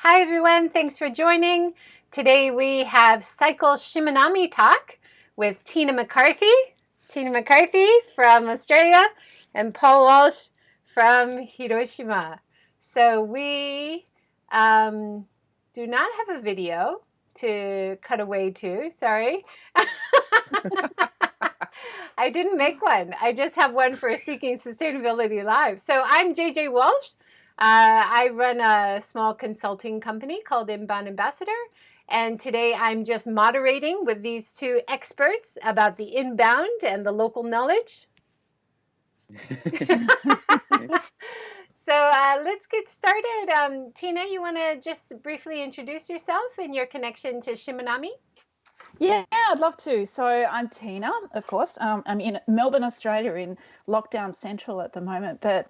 Hi everyone, thanks for joining. Today we have Cycle Shimanami Talk with Tina McCarthy. Tina McCarthy from Australia and Paul Walsh from Hiroshima. So we do not have a video to cut away to, sorry. I didn't make one. I just have one for Seeking Sustainability Live. So I'm JJ Walsh. I run a small consulting company called Inbound Ambassador. And today I'm just moderating with these two experts about the inbound and the local knowledge. So let's get started. Tina, you want to just briefly introduce yourself and your connection to Shimanami? Yeah, I'd love to. So I'm Tina, of course. I'm in Melbourne, Australia, in lockdown central at the moment. But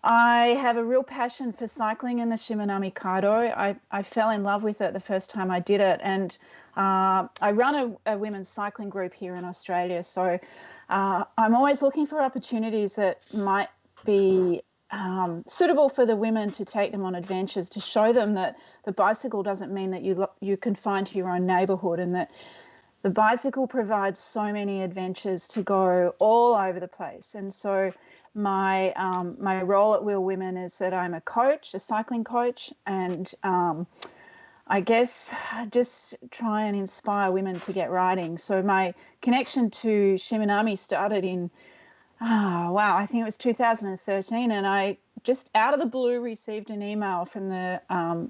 I have a real passion for cycling in the Shimanami Kaido. I fell in love with it the first time I did it. And I run a women's cycling group here in Australia. So I'm always looking for opportunities that might be suitable for the women to take them on adventures, to show them that the bicycle doesn't mean that you confine to your own neighborhood, and that the bicycle provides so many adventures to go all over the place. And so my role at Wheel Women is that I'm a coach, a cycling coach, and I guess just try and inspire women to get riding. So my connection to Shimanami started in I think it was 2013, and I just out of the blue received an email from the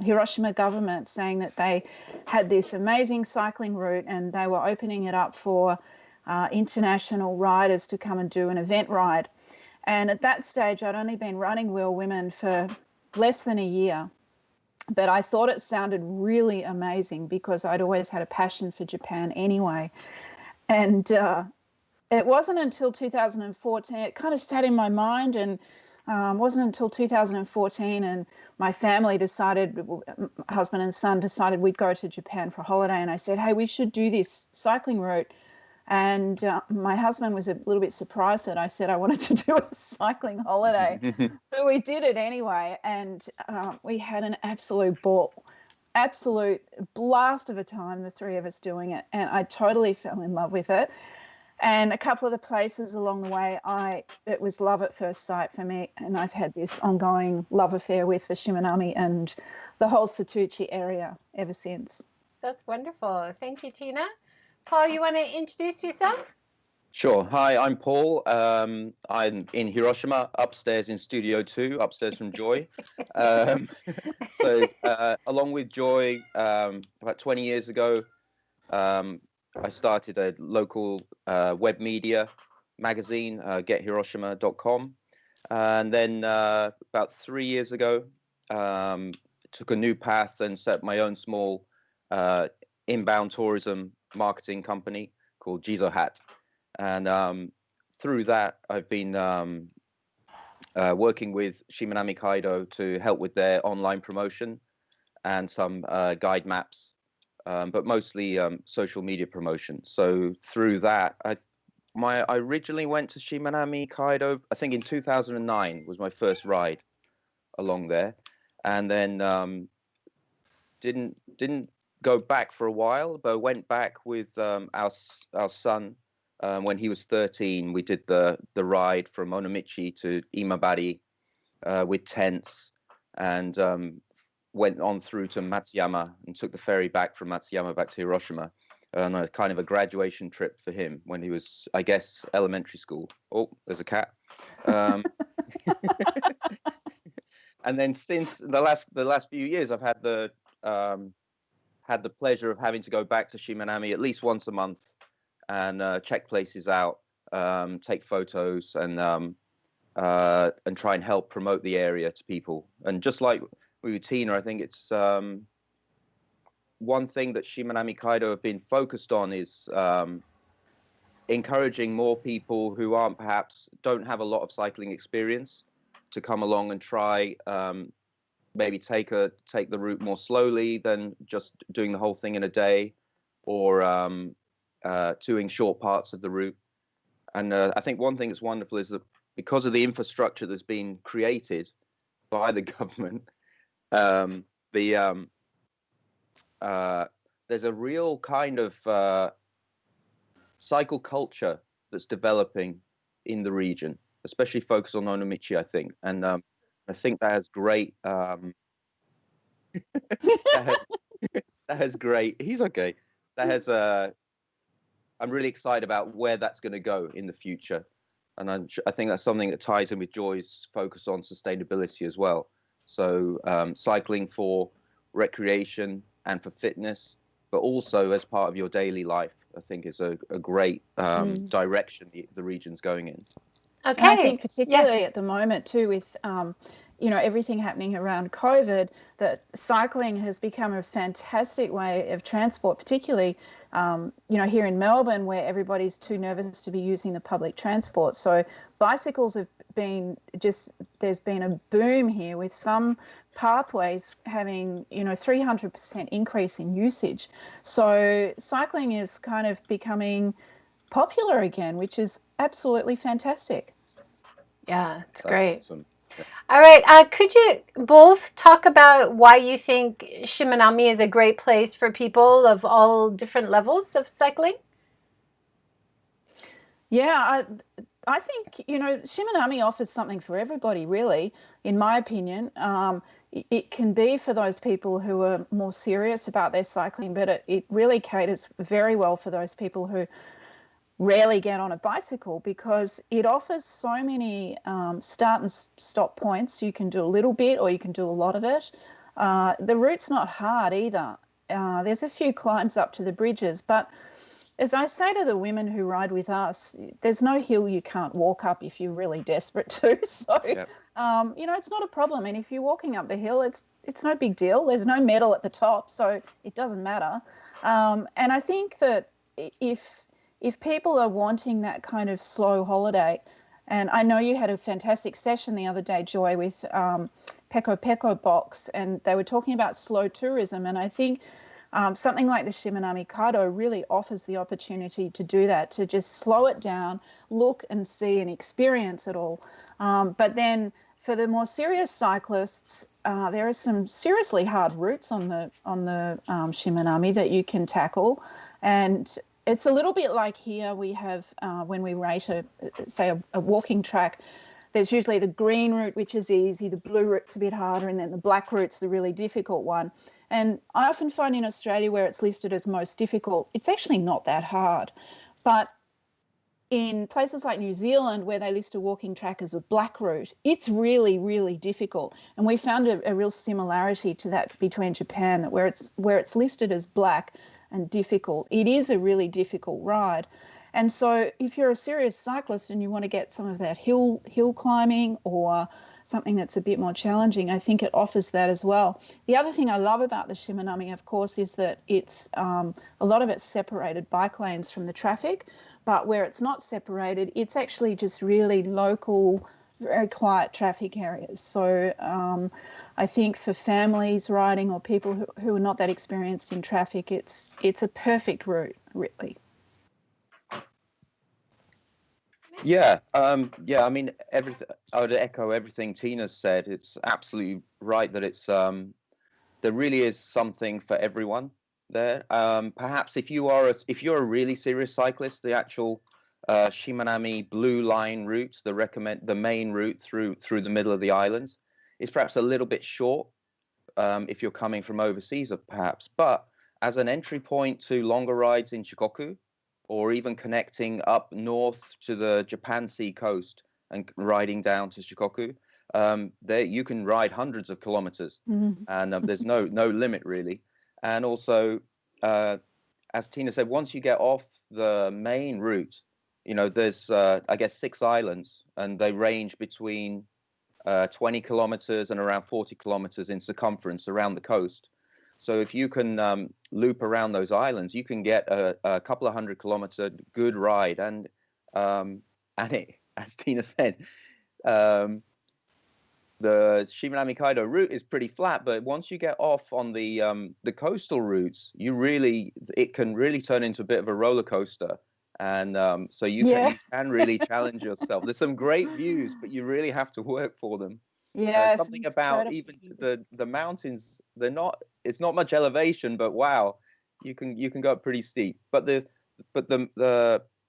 Hiroshima government saying that they had this amazing cycling route and they were opening it up for international riders to come and do an event ride. And at that stage, I'd only been running Wheel Women for less than a year, but I thought it sounded really amazing because I'd always had a passion for Japan anyway. And it wasn't until 2014, it kind of sat in my mind, and wasn't until 2014 and my family decided, husband and son decided we'd go to Japan for a holiday, and I said, hey, we should do this cycling route. And my husband was a little bit surprised that I said I wanted to do a cycling holiday, but we did it anyway, and we had an absolute blast of a time, the three of us doing it, and I totally fell in love with it. And a couple of the places along the way, it was love at first sight for me. And I've had this ongoing love affair with the Shimanami and the whole Satuchi area ever since. That's wonderful. Thank you, Tina. Paul, you want to introduce yourself? Sure. Hi, I'm Paul. I'm in Hiroshima, upstairs in Studio 2, upstairs from Joy. Along with Joy, about 20 years ago, I started a local web media magazine, gethiroshima.com. And then about 3 years ago, took a new path and set my own small inbound tourism marketing company called Jizo Hat. And through that, I've been working with Shimanami Kaido to help with their online promotion and some guide maps, but mostly social media promotion. So through that, I originally went to Shimanami Kaido, I think in 2009 was my first ride along there, and then didn't go back for a while, but went back with our son. When he was 13, we did the ride from Onomichi to Imabari with tents, and went on through to Matsuyama and took the ferry back from Matsuyama back to Hiroshima, and a kind of a graduation trip for him when he was, I guess, elementary school. Oh, there's a cat. And then since the last few years, I've had the pleasure of having to go back to Shimanami at least once a month and check places out, take photos, and try and help promote the area to people. And just like with Tina, I think it's one thing that Shimanami Kaido have been focused on is encouraging more people who don't have a lot of cycling experience to come along and try, maybe take the route more slowly than just doing the whole thing in a day, or doing short parts of the route. And I think one thing that's wonderful is that because of the infrastructure that's been created by the government, the there's a real kind of cycle culture that's developing in the region, especially focused on Onomichi, I think. And I think that has great that has that has great. He's okay. That has I'm really excited about where that's going to go in the future, and I think that's something that ties in with Joy's focus on sustainability as well. So cycling for recreation and for fitness, but also as part of your daily life, I think is a great direction the region's going in. Okay. And I think particularly at the moment too, with everything happening around COVID, that cycling has become a fantastic way of transport, particularly here in Melbourne, where everybody's too nervous to be using the public transport. So bicycles have been there's been a boom here, with some pathways having 300% increase in usage. So cycling is kind of becoming popular again, which is absolutely fantastic. Yeah, it's great. Awesome. Yeah. All right. Could you both talk about why you think Shimanami is a great place for people of all different levels of cycling? Yeah, I think, Shimanami offers something for everybody, really, in my opinion. It can be for those people who are more serious about their cycling, but it really caters very well for those people who rarely get on a bicycle, because it offers so many start and stop points. You can do a little bit or you can do a lot of it. The route's not hard either. There's a few climbs up to the bridges, but as I say to the women who ride with us, there's no hill you can't walk up if you're really desperate to. So, Yep. It's not a problem. And if you're walking up the hill, it's no big deal. There's no medal at the top, so it doesn't matter. And I think that if people are wanting that kind of slow holiday, and I know you had a fantastic session the other day, Joy, with Peko Peko Box, and they were talking about slow tourism, and I think something like the Shimanami Kaido really offers the opportunity to do that, to just slow it down, look and see and experience it all. But then for the more serious cyclists, there are some seriously hard routes on the Shimanami that you can tackle, and it's a little bit like here we have when we rate a walking track. There's usually the green route, which is easy, the blue route's a bit harder, and then the black route's the really difficult one. And I often find in Australia, where it's listed as most difficult, it's actually not that hard. But in places like New Zealand, where they list a walking track as a black route, it's really, really difficult. And we found a real similarity to that between Japan, that where it's listed as black and difficult, it is a really difficult ride. And so if you're a serious cyclist and you want to get some of that hill climbing or something that's a bit more challenging, I think it offers that as well. The other thing I love about the Shimanami, of course, is that it's a lot of it's separated bike lanes from the traffic, but where it's not separated, it's actually just really local, very quiet traffic areas. So I think for families riding or people who are not that experienced in traffic, it's a perfect route, really. Yeah, I mean, I would echo everything Tina said. It's absolutely right that it's there really is something for everyone there. Perhaps if you're a really serious cyclist, the actual Shimanami Blue Line route, the main route through the middle of the islands, is perhaps a little bit short if you're coming from overseas, perhaps. But as an entry point to longer rides in Shikoku, or even connecting up north to the Japan Sea coast and riding down to Shikoku, there you can ride hundreds of kilometers, and there's no limit really. And also, as Tina said, once you get off the main route, there's I guess 6 islands, and they range between 20 kilometers and around 40 kilometers in circumference around the coast. So if you can loop around those islands, you can get a couple of 100-kilometer good ride. And it, as Tina said, the Shimanami Kaido route is pretty flat, but once you get off on the coastal routes, it can really turn into a bit of a roller coaster. And so you can really challenge yourself. There's some great views, but you really have to work for them. Yes, Something about even the mountains, it's not much elevation, but wow, you can go up pretty steep. But the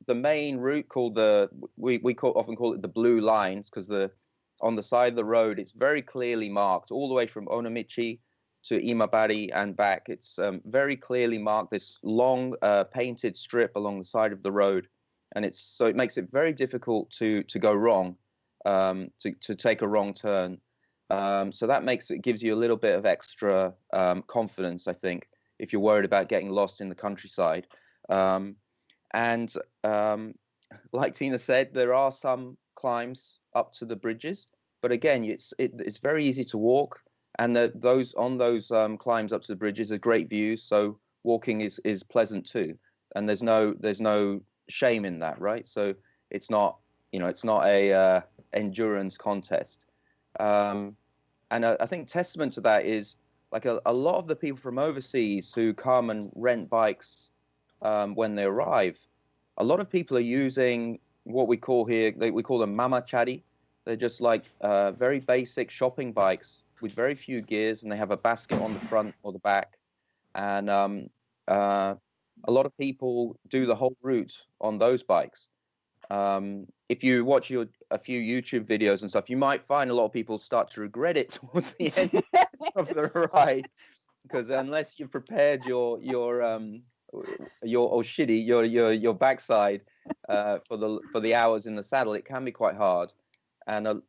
main route called often call it the blue lines, because on the side of the road it's very clearly marked all the way from Onomichi to Imabari and back. It's very clearly marked, this long painted strip along the side of the road, and it makes it very difficult to go wrong, to take a wrong turn. So that gives you a little bit of extra confidence, I think, if you're worried about getting lost in the countryside. And like Tina said, there are some climbs up to the bridges, but again, it's very easy to walk, and those climbs up to the bridges are great views. So walking is pleasant too, and there's no shame in that, right? So it's not a endurance contest. And I think testament to that is like a lot of the people from overseas who come and rent bikes when they arrive. A lot of people are using what we call them mamachari. They're just like very basic shopping bikes with very few gears, and they have a basket on the front or the back. And a lot of people do the whole route on those bikes. If you watch a few YouTube videos and stuff, you might find a lot of people start to regret it towards the end of the ride, because unless you've prepared your backside for the hours in the saddle, it can be quite hard. And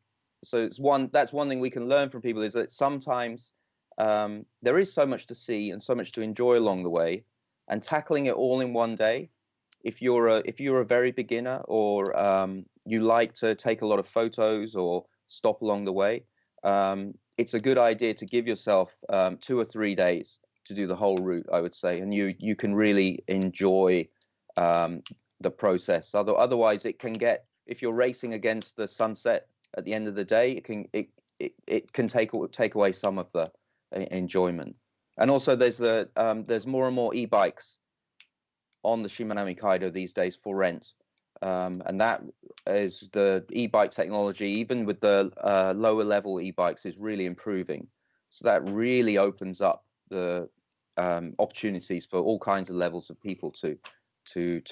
so that's one thing we can learn from people, is that sometimes there is so much to see and so much to enjoy along the way, and tackling it all in one day. If you're a very beginner, or you like to take a lot of photos or stop along the way, it's a good idea to give yourself 2 or 3 days to do the whole route, I would say, and you can really enjoy the process. Otherwise, it can get, if you're racing against the sunset at the end of the day, it can take away some of the enjoyment. And also, there's more and more e-bikes on the Shimanami Kaido these days for rent, and that is the e-bike technology, even with the lower level e-bikes, is really improving. So that really opens up the opportunities for all kinds of levels of people to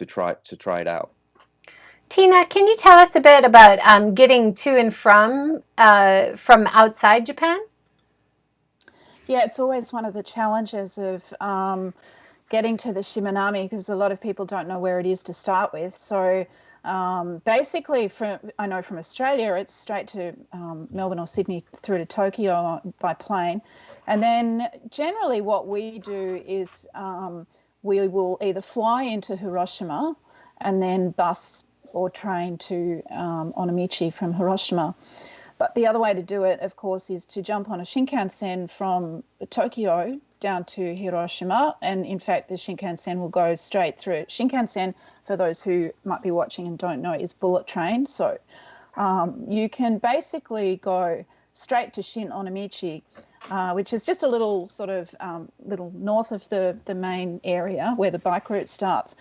try it out. Tina, can you tell us a bit about getting to and from outside Japan? Yeah, it's always one of the challenges of getting to the Shimanami, because a lot of people don't know where it is to start with. So basically, I know from Australia, it's straight to Melbourne or Sydney through to Tokyo by plane. And then generally what we do is we will either fly into Hiroshima and then bus or train to Onomichi from Hiroshima. But the other way to do it, of course, is to jump on a Shinkansen from Tokyo down to Hiroshima. And in fact, the Shinkansen will go straight through. Shinkansen, for those who might be watching and don't know, is bullet train. So you can basically go straight to Shin Onomichi, which is just a little sort of little north of the main area where the bike route starts.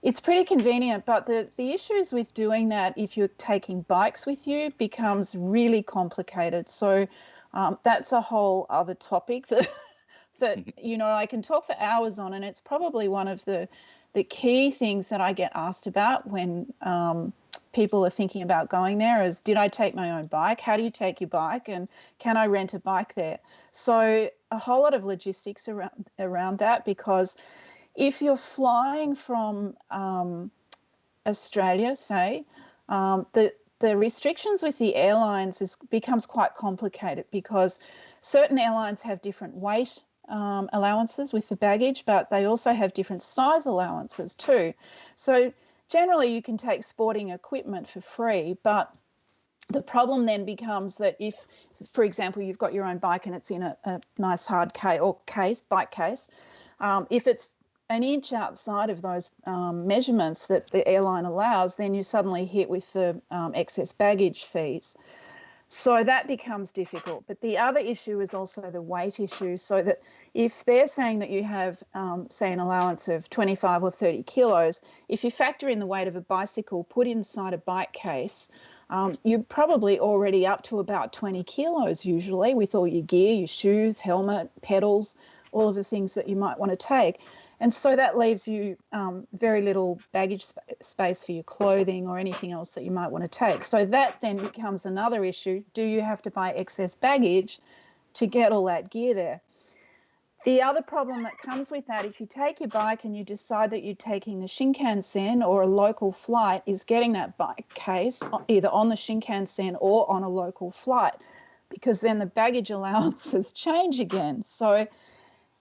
It's pretty convenient, but the issues with doing that, if you're taking bikes with you, becomes really complicated. So that's a whole other topic that I can talk for hours on, and it's probably one of the key things that I get asked about when people are thinking about going there is, did I take my own bike? How do you take your bike? And can I rent a bike there? So a whole lot of logistics around that, because if you're flying from Australia, say, the restrictions with the airlines becomes quite complicated, because certain airlines have different weight allowances with the baggage, but they also have different size allowances too. So generally you can take sporting equipment for free, but the problem then becomes that if, for example, you've got your own bike and it's in a nice hard bike case, if it's an inch outside of those measurements that the airline allows, then you suddenly hit with the excess baggage fees. So that becomes difficult. But the other issue is also the weight issue, so that if they're saying that you have, say, an allowance of 25 or 30 kilos, if you factor in the weight of a bicycle put inside a bike case, you're probably already up to about 20 kilos usually with all your gear, your shoes, helmet, pedals, all of the things that you might want to take. And so that leaves you very little baggage space for your clothing or anything else that you might want to take. So that then becomes another issue. Do you have to buy excess baggage to get all that gear there? The other problem that comes with that, if you take your bike and you decide that you're taking the Shinkansen or a local flight, is getting that bike case either on the Shinkansen or on a local flight, because then the baggage allowances change again. So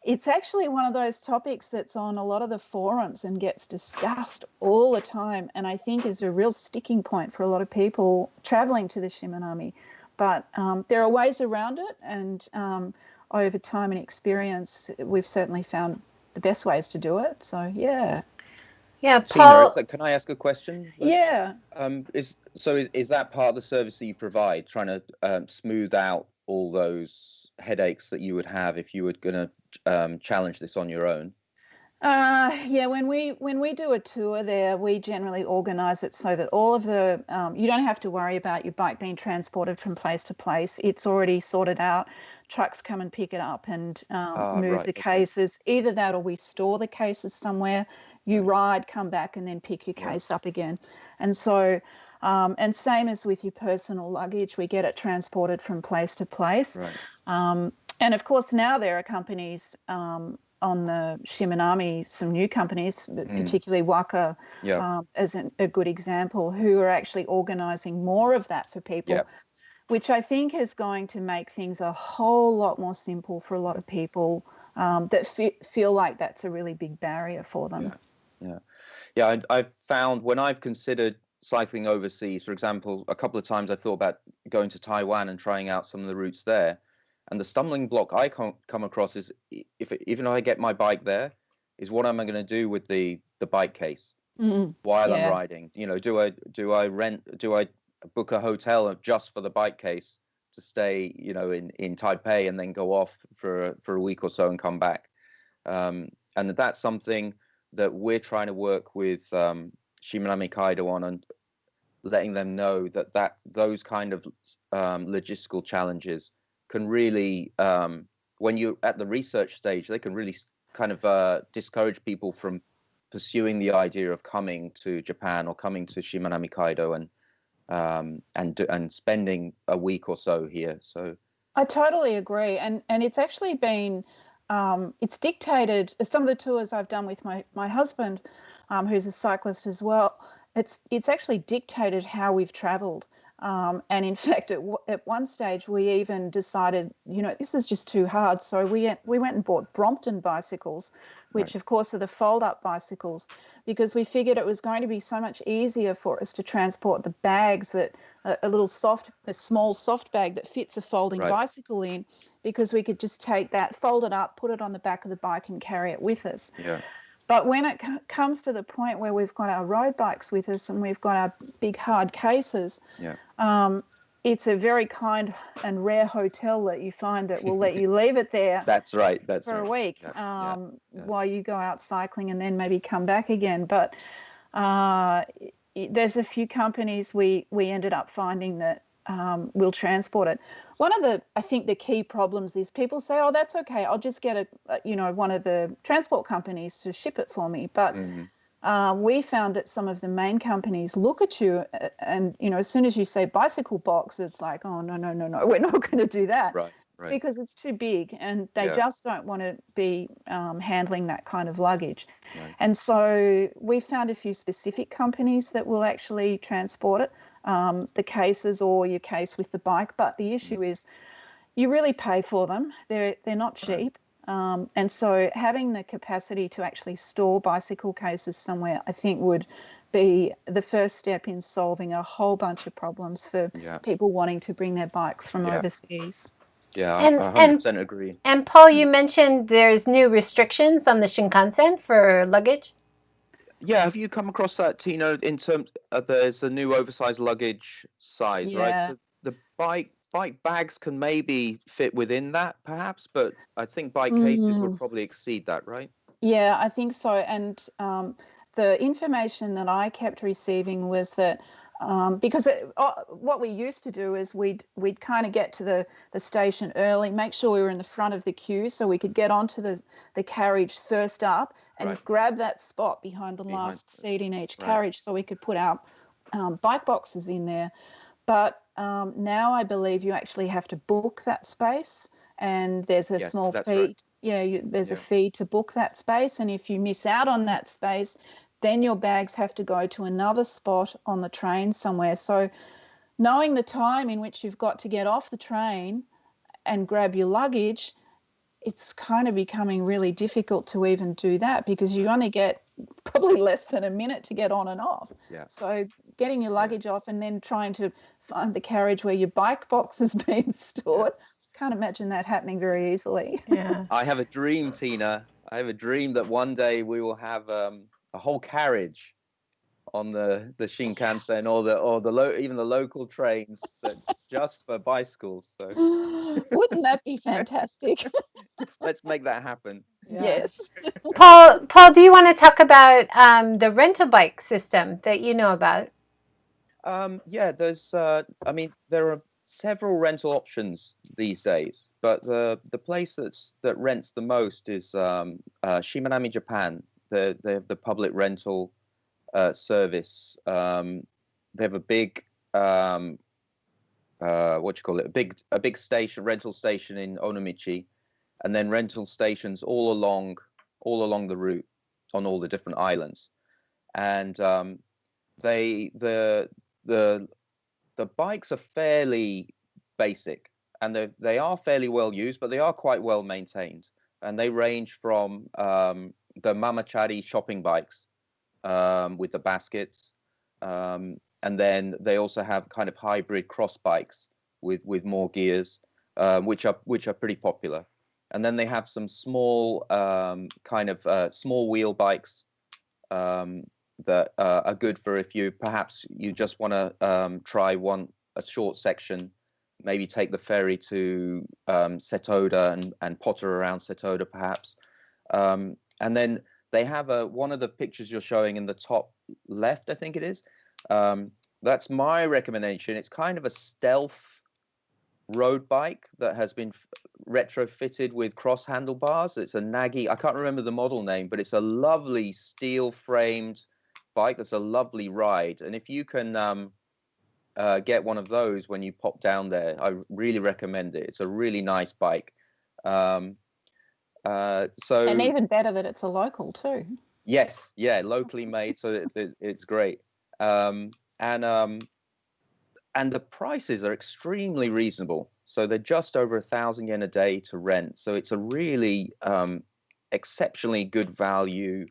it's actually one of those topics that's on a lot of the forums and gets discussed all the time, and I think is a real sticking point for a lot of people traveling to the Shimanami. But there are ways around it, and over time and experience, we've certainly found the best ways to do it. So, yeah. Yeah, Tina, Paul. can I ask a question? Yeah. Is that part of the service that you provide, trying to smooth out all those headaches that you would have if you were going to challenge this on your own? Yeah, when we do a tour there, we generally organise it so that all of the you don't have to worry about your bike being transported from place to place. It's already sorted out. Trucks come and pick it up and move Right, the cases. Either that or we store the cases somewhere. You ride, come back, and then pick your case up again. And so, and same as with your personal luggage, we get it transported from place to place. Right. And of course, now there are companies on the Shimanami, some new companies, particularly Waka as a good example, who are actually organising more of that for people, which I think is going to make things a whole lot more simple for a lot of people that feel like that's a really big barrier for them. Yeah. I've found when I've considered cycling overseas, for example, a couple of times I thought about going to Taiwan and trying out some of the routes there. And the stumbling block I come across is even if I get my bike there, is what am I going to do with the bike case while I'm riding? You know, do I book a hotel just for the bike case to stay, you know, in Taipei and then go off for a week or so and come back? And that's something that we're trying to work with Shimanami Kaido on, and letting them know that those kind of logistical challenges can really, when you're at the research stage, they can really kind of discourage people from pursuing the idea of coming to Japan or coming to Shimanami Kaido and spending a week or so here. So I totally agree, and it's actually been it's dictated. Some of the tours I've done with my husband, who's a cyclist as well, it's actually dictated how we've travelled. And in fact, at one stage, we even decided, you know, this is just too hard. So we went and bought Brompton bicycles, which of course are the fold-up bicycles, because we figured it was going to be so much easier for us to transport the bags that a small soft bag that fits a folding bicycle in, because we could just take that, fold it up, put it on the back of the bike and carry it with us. Yeah. But when it comes to the point where we've got our road bikes with us and we've got our big hard cases, it's a very kind and rare hotel that you find that will let you leave it there. That's right. For a week while you go out cycling and then maybe come back again. But there's a few companies we ended up finding that will transport it. One of I think the key problems is people say, oh, that's okay, I'll just get one of the transport companies to ship it for me. But we found that some of the main companies look at you and, you know, as soon as you say bicycle box, it's like, oh, no, we're not going to do that. Right. Because it's too big and they just don't want to be handling that kind of luggage. Right. And so we found a few specific companies that will actually transport it, the cases or your case with the bike. But the issue is you really pay for them. They're not cheap. And so having the capacity to actually store bicycle cases somewhere, I think, would be the first step in solving a whole bunch of problems for people wanting to bring their bikes from overseas. Yeah, I 100% agree. And Paul, you mentioned there's new restrictions on the Shinkansen for luggage. Yeah, have you come across that, Tina? In terms, there's a new oversized luggage size, right? So the bike bags can maybe fit within that, perhaps, but I think bike cases would probably exceed that, right? Yeah, I think so. And the information that I kept receiving was that Because what we used to do is we'd kind of get to the station early, make sure we were in the front of the queue so we could get onto the carriage first up and grab that spot behind the last seat in each carriage so we could put our bike boxes in there. But now I believe you actually have to book that space, and there's a small fee. Right. There's a fee to book that space, and if you miss out on that space, then your bags have to go to another spot on the train somewhere. So knowing the time in which you've got to get off the train and grab your luggage, it's kind of becoming really difficult to even do that because you only get probably less than a minute to get on and off. Yeah. So getting your luggage off and then trying to find the carriage where your bike box has been stored, can't imagine that happening very easily. Yeah. I have a dream, Tina. I have a dream that one day we will have a whole carriage on the Shinkansen or even the local trains that just for bicycles. So wouldn't that be fantastic? Let's make that happen. Yes. Paul, do you want to talk about the rental bike system that you know about? There's there are several rental options these days, but the place that rents the most is Shimanami, Japan. They have the public rental service. They have a big a big station, rental station in Onomichi, and then rental stations all along the route on all the different islands. And the bikes are fairly basic, and they are fairly well used, but they are quite well maintained, and they range from the mamachari shopping bikes with the baskets, and then they also have kind of hybrid cross bikes with more gears, which are pretty popular. And then they have some small small wheel bikes that are good for if you just want to try a short section, maybe take the ferry to Setoda and potter around Setoda perhaps. And then they have one of the pictures you're showing in the top left, I think it is. That's my recommendation. It's kind of a stealth road bike that has been retrofitted with cross handlebars. It's a Nagi. I can't remember the model name, but it's a lovely steel framed bike that's a lovely ride. And if you can get one of those when you pop down there, I really recommend it. It's a really nice bike. And even better that it's a local too. Yes, locally made, so it's great. And the prices are extremely reasonable. So they're just over 1,000 yen a day to rent. So it's a really exceptionally good value,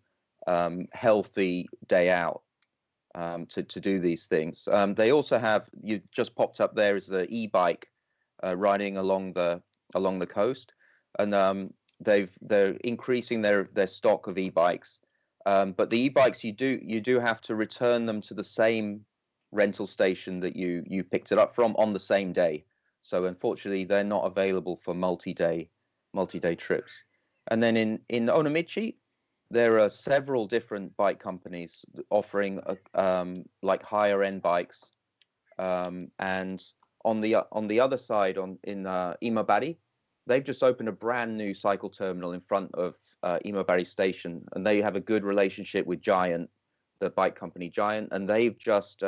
healthy day out to do these things. They also have, you just popped up there, is the e-bike riding along the coast, and they're increasing their stock of e-bikes. But the e-bikes, you do have to return them to the same rental station that you picked it up from on the same day. So unfortunately, they're not available for multi-day trips. And then in Onomichi, there are several different bike companies offering like higher end bikes. And on the other side, in Imabari, they've just opened a brand new cycle terminal in front of Imabari Station, and they have a good relationship with Giant, the bike company Giant, and they've just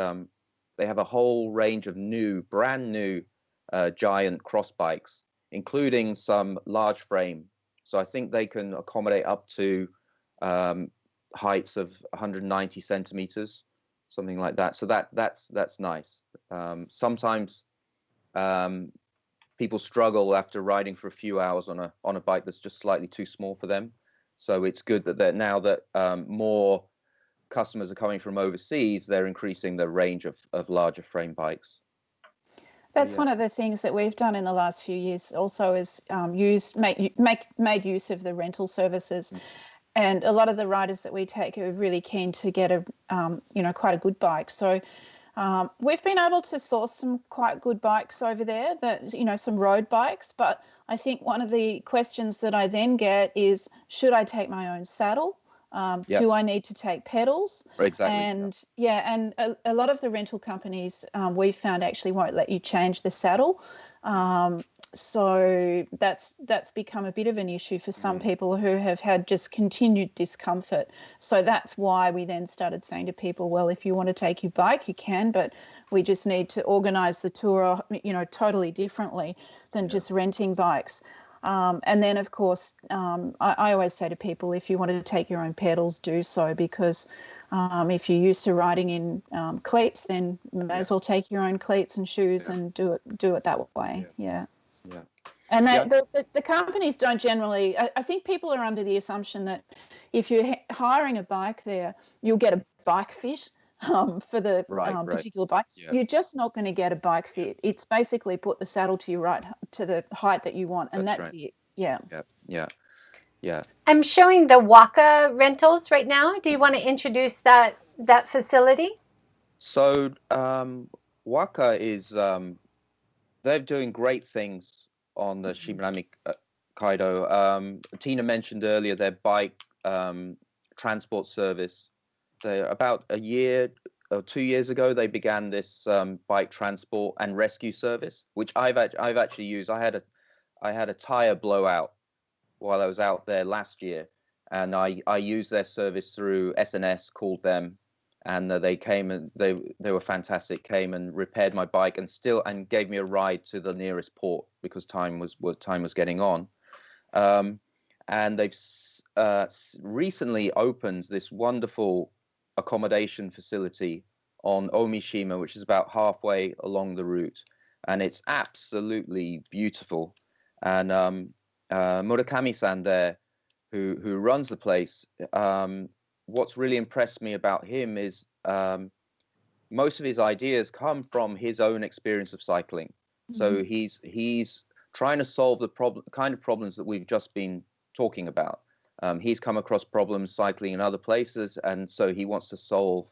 they have a whole range of brand new Giant cross bikes, including some large frame. So I think they can accommodate up to heights of 190 centimeters, something like that. So that's nice. Sometimes people struggle after riding for a few hours on a bike that's just slightly too small for them. So it's good that now that more customers are coming from overseas, they're increasing the range of larger frame bikes. That's one of the things that we've done in the last few years also is made use of the rental services. And a lot of the riders that we take are really keen to get quite a good bike. So we've been able to source some quite good bikes over there, some road bikes. But I think one of the questions that I then get is, should I take my own saddle? Yep. Do I need to take pedals? Exactly. And a lot of the rental companies we've found actually won't let you change the saddle. So that's become a bit of an issue for some people who have had just continued discomfort. So that's why we then started saying to people, well, if you want to take your bike, you can, but we just need to organise the tour, totally differently than just renting bikes. And then, of course, I always say to people, if you want to take your own pedals, do so, because if you're used to riding in cleats, then you may as well take your own cleats and shoes and do it that way. Yeah. And the companies don't generally. I think people are under the assumption that if you're hiring a bike there, you'll get a bike fit for the particular bike. You're just not going to get a bike fit. It's basically put the saddle to the height that you want, and that's it. Yeah. I'm showing the Waka rentals right now. Do you want to introduce that facility? So Waka is they're doing great things on the Shimanami Kaido. Tina mentioned earlier their bike transport service. They're about a year or 2 years ago they began this bike transport and rescue service, which I've actually used. I had a tire blowout while I was out there last year, and I used their service through SNS, called them, and they came and they were fantastic. Came and repaired my bike and gave me a ride to the nearest port because time was getting on. And they've recently opened this wonderful accommodation facility on Omishima, which is about halfway along the route, and it's absolutely beautiful. And Murakami-san there, who runs the place, what's really impressed me about him is most of his ideas come from his own experience of cycling. So he's trying to solve the kind of problems that we've just been talking about. He's come across problems cycling in other places, and so he wants to solve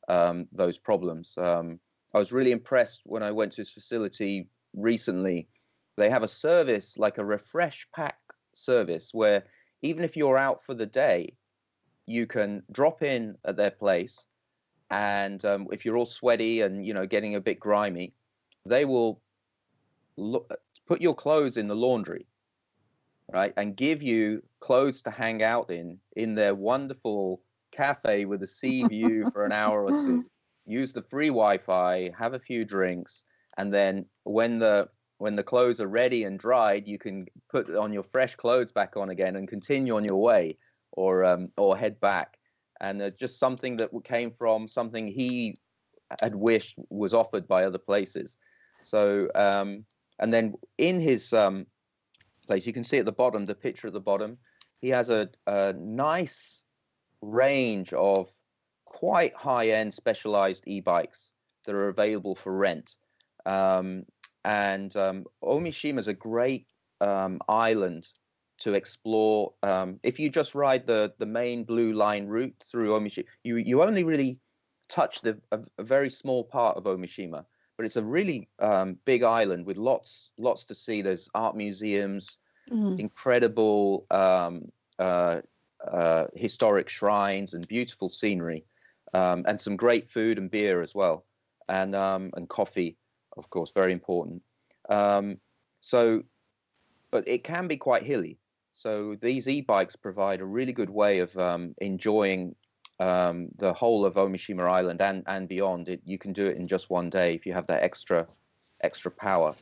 those problems. I was really impressed when I went to his facility recently. They have a service like a refresh pack service where even if you're out for the day, you can drop in at their place, and if you're all sweaty and getting a bit grimy, they will put your clothes in the laundry, right, and give you clothes to hang out in their wonderful cafe with a sea view for an hour or two. Use the free Wi-Fi, have a few drinks, and then when the clothes are ready and dried, you can put on your fresh clothes back on again and continue on your way, or head back. And just something that came from something he had wished was offered by other places. So and then in his place, you can see at the bottom, the picture at the bottom, he has a nice range of quite high-end specialized e-bikes that are available for rent. And Omishima is a great island to explore. If you just ride the main blue line route through Omishima, you only really touch a very small part of Omishima, but it's a really big island with lots to see. There's art museums, incredible historic shrines, and beautiful scenery, and some great food and beer as well, and coffee, of course, very important. But it can be quite hilly. So these e-bikes provide a really good way of enjoying the whole of Omishima Island and beyond. You can do it in just one day if you have that extra power.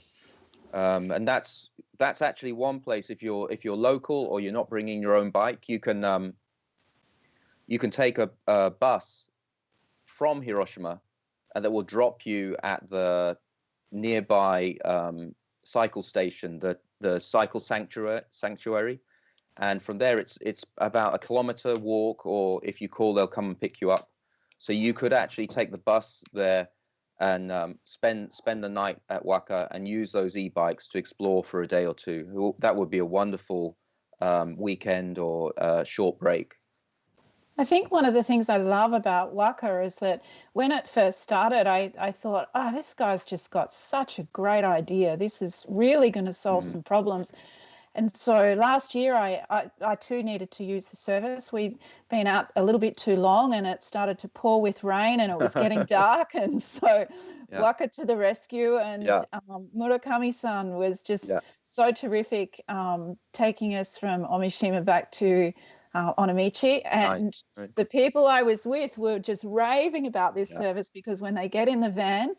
And that's actually one place. If you're local or you're not bringing your own bike, you can take a bus from Hiroshima, and that will drop you at the nearby cycle station, the cycle sanctuary, and from there it's about a kilometer walk, or if you call, they'll come and pick you up. So you could actually take the bus there and spend the night at Waka and use those e-bikes to explore for a day or two. That would be a wonderful weekend or short break. I think one of the things I love about Waka is that when it first started, I thought, oh, this guy's just got such a great idea. This is really going to solve some problems. And so last year I too needed to use the service. We'd been out a little bit too long and it started to pour with rain and it was getting dark. And so Yeah. Waka to the rescue, and Yeah. Murakami-san was just Yeah. so terrific, taking us from Omishima back to Onamichi. And Nice. Right. the people I was with were just raving about this Yeah. service, because when they get in the van,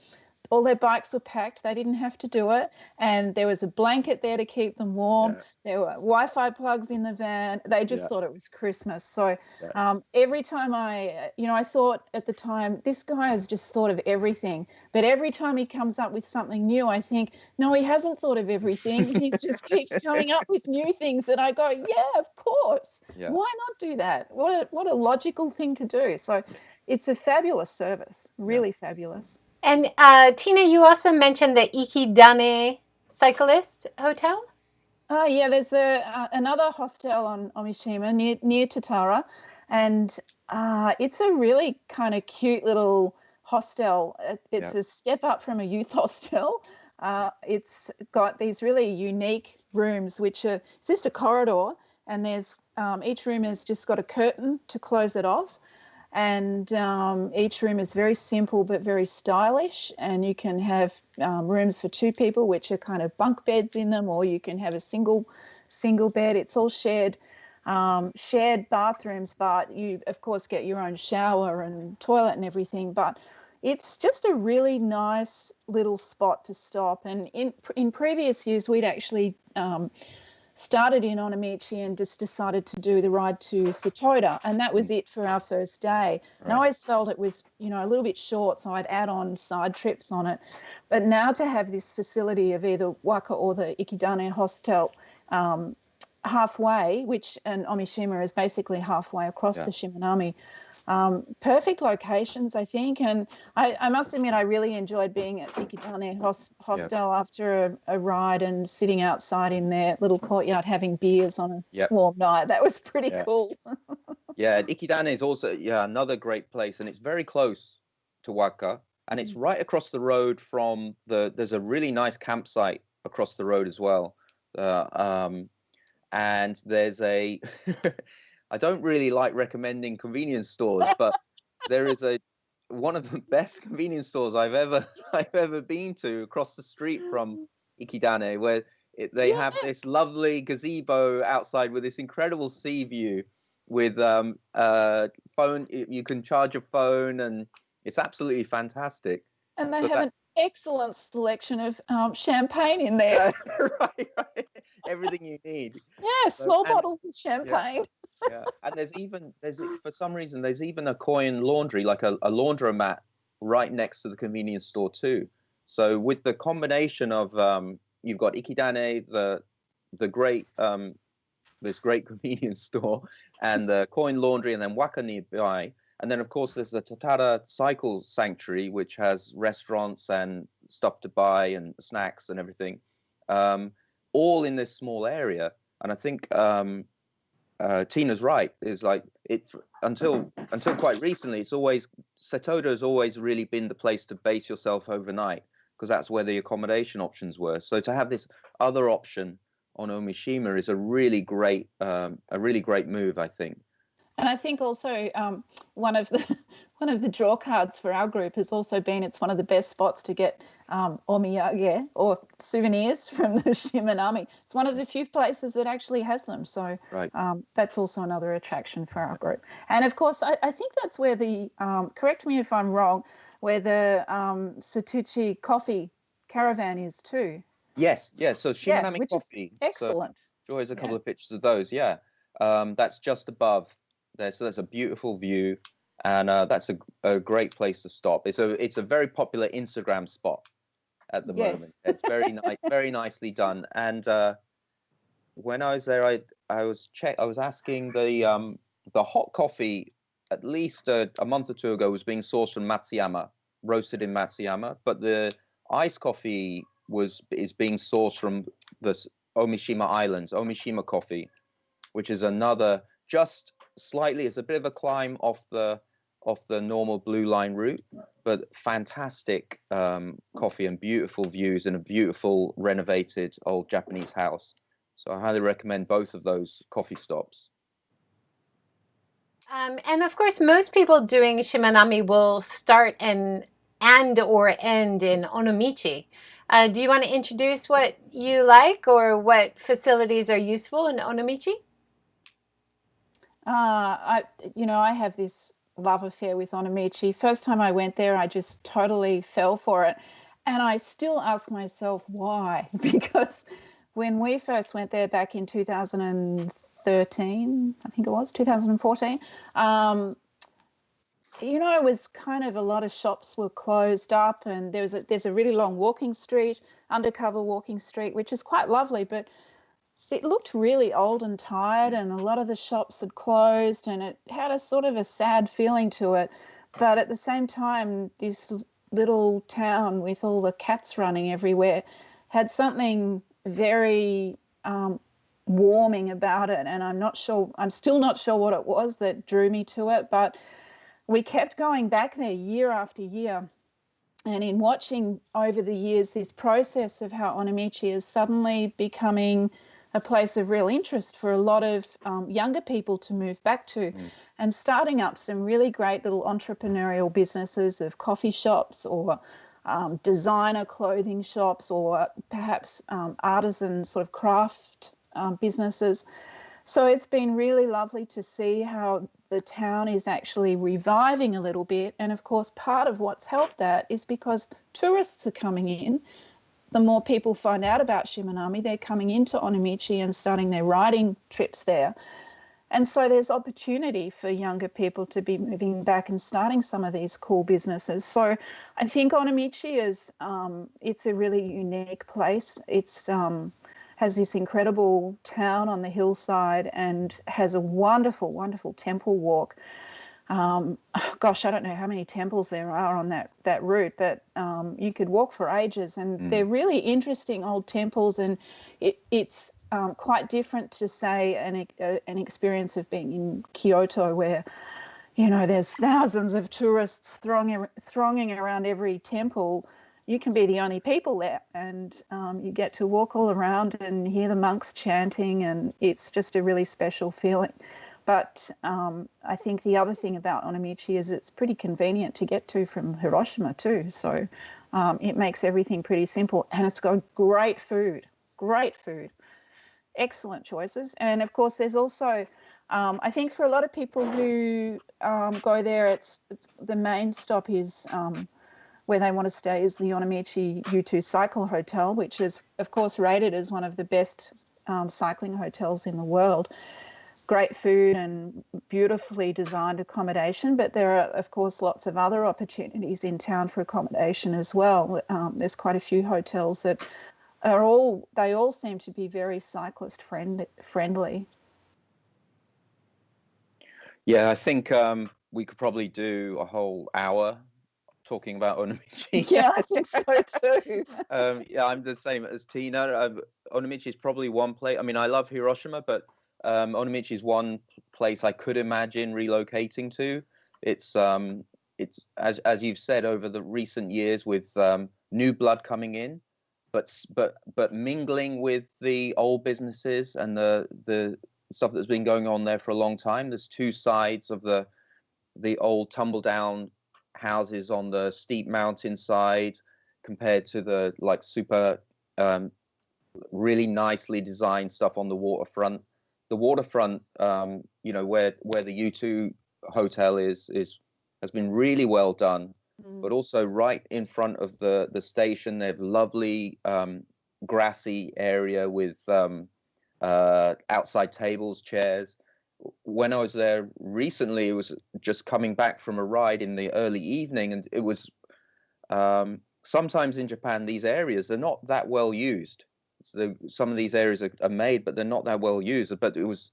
all their bikes were packed. They didn't have to do it. And there was a blanket there to keep them warm. Yeah. There were Wi-Fi plugs in the van. They just Yeah. thought it was Christmas. So Yeah. every time I thought at the time, this guy has just thought of everything. But every time he comes up with something new, I think, no, he hasn't thought of everything. He just keeps coming up with new things. And I go, yeah, of course. Yeah. Why not do that? What a logical thing to do. So it's a fabulous service, really fabulous. And Tina, you also mentioned the Ikidane Cyclist Hotel? Oh, yeah, there's another hostel on Omishima near Tatara, and it's a really kind of cute little hostel. It's a step up from a youth hostel. It's got these really unique rooms, which are it's just a corridor, and there's each room has just got a curtain to close it off. And each room is very simple but very stylish, and you can have rooms for two people, which are kind of bunk beds in them, or you can have a single bed. It's all shared bathrooms, but you of course get your own shower and toilet and everything. But it's just a really nice little spot to stop. And in previous years, we'd actually started in Onamichi and just decided to do the ride to Satoda, and that was it for our first day. And I always felt it was, a little bit short, so I'd add on side trips on it. But now to have this facility of either Waka or the Ikidane Hostel halfway, and Omishima is basically halfway across the Shimanami. Perfect locations, I think. And I must admit, I really enjoyed being at Ikidane Hostel after a ride and sitting outside in their little courtyard having beers on a warm night. That was pretty cool. Yeah, Ikidane is also another great place, and it's very close to Waka, and it's right across the road from there's a really nice campsite across the road as well. And there's a I don't really like recommending convenience stores, but there is one of the best convenience stores I've ever been to across the street from Ikidane, where they have this lovely gazebo outside with this incredible sea view with phone. You can charge a phone, and it's absolutely fantastic. And they have an excellent selection of champagne in there. Right. Everything you need. Yeah, small bottles of champagne. Yeah, and for some reason there's even a coin laundry, like a laundromat right next to the convenience store too. So with the combination of you've got Ikidane, the great this great convenience store, and the coin laundry, and then Waka nearby, and then of course there's the Tatara Cycle Sanctuary, which has restaurants and stuff to buy and snacks and everything, all in this small area. And I think Tina's right. Is like it until quite recently. Satoda has always really been the place to base yourself overnight, because that's where the accommodation options were. So to have this other option on Omishima is a really great move, I think. And I think also one of the draw cards for our group has also been it's one of the best spots to get omiyage or souvenirs from the Shimanami. It's one of the few places that actually has them. So that's also another attraction for our group. And of course, I think that's where the, correct me if I'm wrong, where the Satuchi coffee caravan is too. Yes. So Shimanami Coffee. Excellent. So Joy has a couple of pictures of those. Yeah. That's just above there. So that's a beautiful view. And that's a great place to stop. It's a very popular Instagram spot at the moment. It's very nice, very nicely done. And when I was there, I was asking the hot coffee at least a month or two ago was being sourced from Matsuyama, roasted in Matsuyama, but the iced coffee is being sourced from the Omishima Islands, Omishima Coffee, which is another just slightly. It's a bit of a climb off the normal Blue Line route, but fantastic coffee and beautiful views and a beautiful renovated old Japanese house. So I highly recommend both of those coffee stops. And of course, most people doing Shimanami will start and or end in Onomichi. Do you want to introduce what you like or what facilities are useful in Onomichi? I have this love affair with Onomichi. First time I went there, I just totally fell for it. And I still ask myself why, because when we first went there back in 2013, I think it was 2014, it was kind of a lot of shops were closed up, and there's a really long walking street, undercover walking street, which is quite lovely, but it looked really old and tired, and a lot of the shops had closed, and it had a sort of a sad feeling to it. But at the same time, this little town with all the cats running everywhere had something very warming about it, and I'm still not sure what it was that drew me to it, but we kept going back there year after year. And in watching over the years this process of how Onomichi is suddenly becoming a place of real interest for a lot of younger people to move back to, and starting up some really great little entrepreneurial businesses of coffee shops or designer clothing shops, or perhaps artisan sort of craft businesses. So it's been really lovely to see how the town is actually reviving a little bit. And of course, part of what's helped that is because tourists are coming in. The more people find out about Shimanami, they're coming into Onomichi and starting their riding trips there. And so there's opportunity for younger people to be moving back and starting some of these cool businesses. So I think Onomichi is, it's a really unique place. It's has this incredible town on the hillside and has a wonderful, wonderful temple walk. Gosh, I don't know how many temples there are on that route, but you could walk for ages, and they're really interesting old temples, and it's quite different to, say, an experience of being in Kyoto, where there's thousands of tourists thronging around every temple. You can be the only people there, and you get to walk all around and hear the monks chanting, and it's just a really special feeling. But I think the other thing about Onomichi is it's pretty convenient to get to from Hiroshima too. So it makes everything pretty simple, and it's got great food, excellent choices. And of course, there's also, I think for a lot of people who go there, it's the main stop is where they want to stay is the Onomichi U2 Cycle Hotel, which is, of course, rated as one of the best cycling hotels in the world. Great food and beautifully designed accommodation, but there are, of course, lots of other opportunities in town for accommodation as well. There's quite a few hotels that they all seem to be very cyclist friendly. Yeah, I think we could probably do a whole hour talking about Onomichi. Yeah, I think so too. Yeah, I'm the same as Tina. Onomichi is probably one place. I mean, I love Hiroshima, but Onomichi is one place I could imagine relocating to. It's as you've said, over the recent years, with new blood coming in, but mingling with the old businesses and the stuff that's been going on there for a long time. There's two sides of the old tumble down houses on the steep mountainside compared to the super really nicely designed stuff on the waterfront. The waterfront, where the U2 hotel has been really well done, but also right in front of the station. They have lovely grassy area with outside tables, chairs. When I was there recently, it was just coming back from a ride in the early evening, and it was sometimes in Japan, these areas, they're not that well used. So some of these areas are made, but they're not that well used. But it was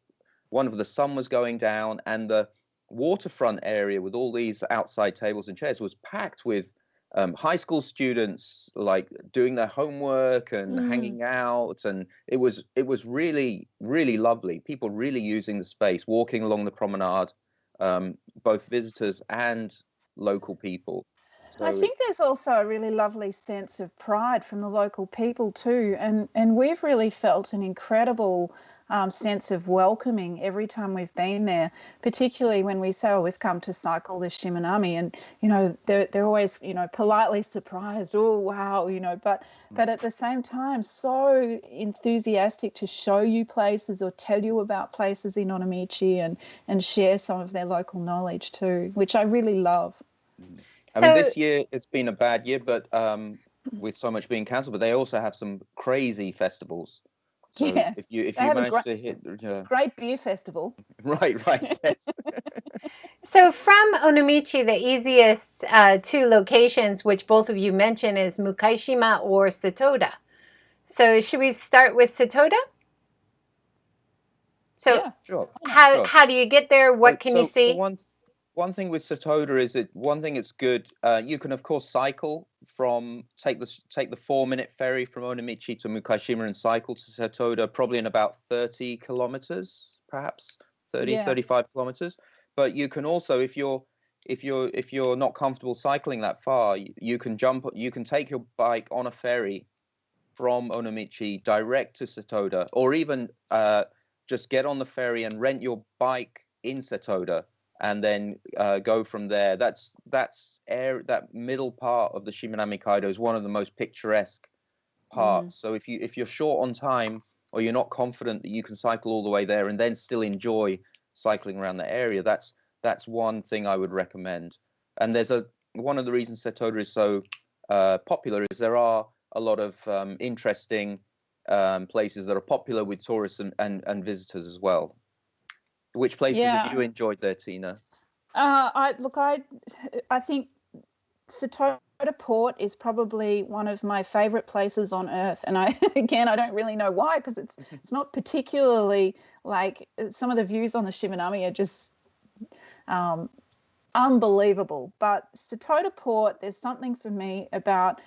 the sun was going down, and the waterfront area with all these outside tables and chairs was packed with high school students, like doing their homework and hanging out, and it was really, really lovely. People really using the space, walking along the promenade, both visitors and local people. I So think there's also a really lovely sense of pride from the local people too, and we've really felt an incredible sense of welcoming every time we've been there, particularly when we say, "Oh, we've come to cycle the Shimanami," and they're always politely surprised. Oh, wow, but at the same time so enthusiastic to show you places or tell you about places in Onamichi and share some of their local knowledge too, which I really love. I mean, So this year it's been a bad year, but with so much being cancelled, but they also have some crazy festivals. So Yeah, if they you have a manage to hit, great beer festival. right, yes. So from Onomichi, the easiest two locations, which both of you mentioned, is Mukaishima or Satoda. So should we start with Satoda? So Yeah, Sure, how sure. how do you get there? What can you So see? one thing with Satoda is that one thing it's good. You can of course cycle from take the 4-minute ferry from Onomichi to Mukaishima and cycle to Satoda probably in about 30 kilometers, perhaps 30, yeah, 35 kilometers. But you can also, if you're not comfortable cycling that far, you can take your bike on a ferry from Onomichi direct to Satoda, or even just get on the ferry and rent your bike in Satoda, and then go from there. That middle part of the Shimanami Kaido is one of the most picturesque parts. So if you're short on time, or you're not confident that you can cycle all the way there and then still enjoy cycling around the area, that's one thing I would recommend. And one of the reasons Satoda is so popular is there are a lot of interesting places that are popular with tourists and visitors as well. Which places have yeah. you enjoyed there, Tina? I think Satoda Port is probably one of my favorite places on earth, and I again I don't really know why, because it's not particularly like some of the views on the Shimanami are just um, unbelievable. But Satoda Port, there's something for me about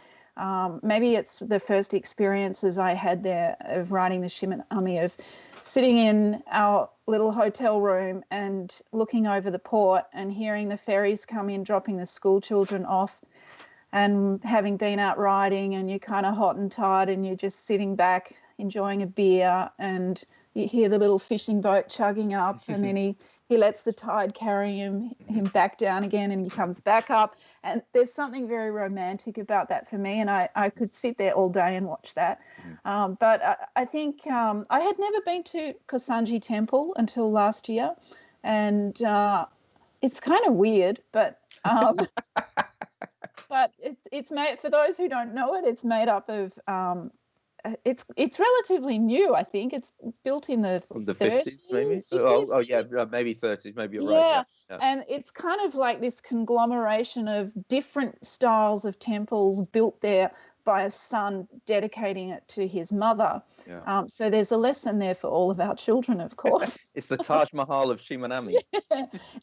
maybe it's the first experiences I had there of riding the Shimanami, of sitting in our little hotel room and looking over the port and hearing the ferries come in, dropping the school children off, and having been out riding and you're kind of hot and tired and you're just sitting back enjoying a beer, and you hear the little fishing boat chugging up, and then he lets the tide carry him back down again, and he comes back up, and there's something very romantic about that for me, and I could sit there all day and watch that. But I think I had never been to Kosanji Temple until last year, and it's kind of weird, but but it's made, for those who don't know it, it's made up of it's relatively new. I think it's built in the From the 30s, 50s, maybe? 50s. Oh yeah, maybe 30s. Maybe you're right. Yeah, Yeah, yeah. and it's kind of like this conglomeration of different styles of temples built there by a son dedicating it to his mother. Yeah. So there's a lesson there for all of our children, of course. It's the Taj Mahal of Shimanami.